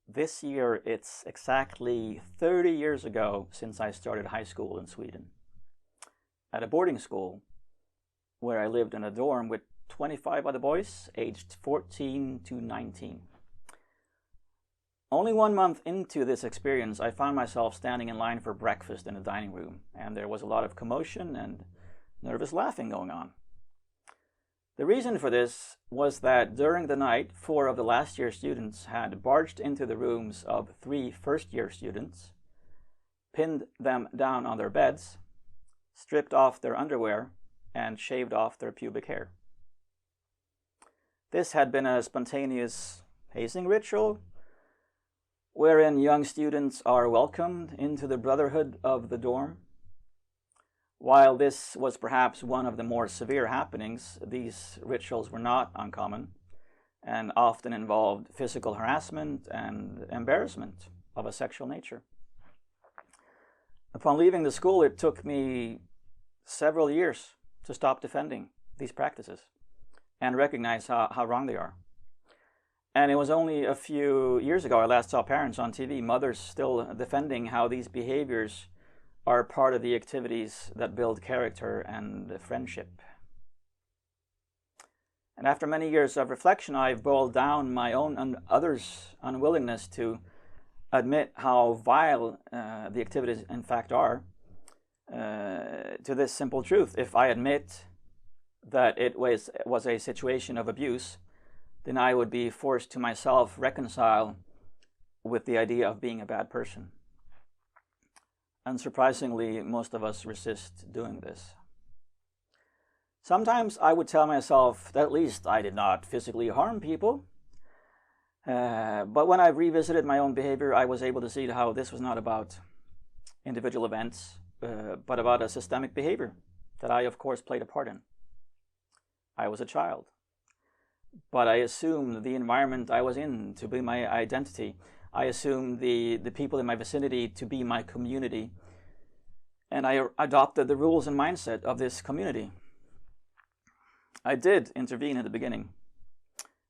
This year, it's exactly 30 years ago since I started high school in Sweden. At a boarding school where I lived in a dorm with 25 other boys aged 14 to 19. Only 1 month into this experience, I found myself standing in line for breakfast in the dining room, and there was a lot of commotion and nervous laughing going on. The reason for this was that during the night, 4 of the last year students had barged into the rooms of 3 first-year students, pinned them down on their beds, stripped off their underwear, and shaved off their pubic hair. This had been a spontaneous hazing ritual wherein young students are welcomed into the brotherhood of the dorm. While this was perhaps one of the more severe happenings, these rituals were not uncommon and often involved physical harassment and embarrassment of a sexual nature. Upon leaving the school, it took me several years to stop defending these practices and recognize how wrong they are. And it was only a few years ago I last saw parents on TV, mothers still defending how these behaviors are part of the activities that build character and friendship. And after many years of reflection, I've boiled down my own and others' unwillingness to admit how vile the activities in fact are to this simple truth. If I admit that it was a situation of abuse, then I would be forced to myself reconcile with the idea of being a bad person. Unsurprisingly, most of us resist doing this. Sometimes I would tell myself that at least I did not physically harm people. But when I revisited my own behavior, I was able to see how this was not about individual events, but about a systemic behavior that I, of course, played a part in. I was a child, but I assumed the environment I was in to be my identity. I assumed the people in my vicinity to be my community, and I adopted the rules and mindset of this community. I did intervene in the beginning.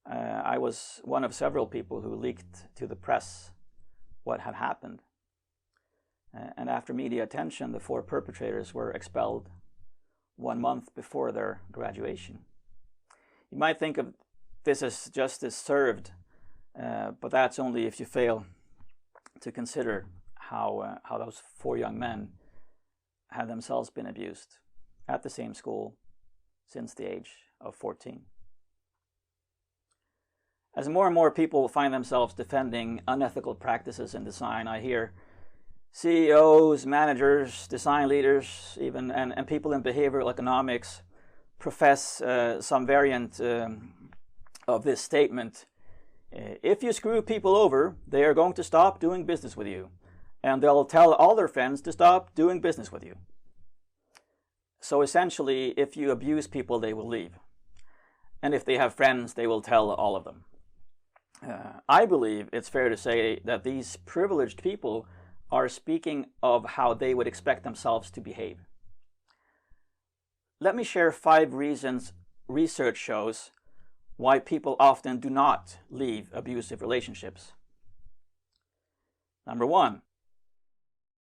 I was one of several people who leaked to the press what had happened. And after media attention, the 4 perpetrators were expelled 1 month before their graduation. You might think of this as justice served, but that's only if you fail to consider how those 4 young men had themselves been abused at the same school since the age of 14. As more and more people find themselves defending unethical practices in design, I hear CEOs, managers, design leaders, even and people in behavioral economics profess some variant of this statement. If you screw people over, they are going to stop doing business with you, and they'll tell all their friends to stop doing business with you. So essentially, if you abuse people, they will leave. And if they have friends, they will tell all of them. I believe it's fair to say that these privileged people are speaking of how they would expect themselves to behave. Let me share 5 reasons research shows why people often do not leave abusive relationships. Number 1,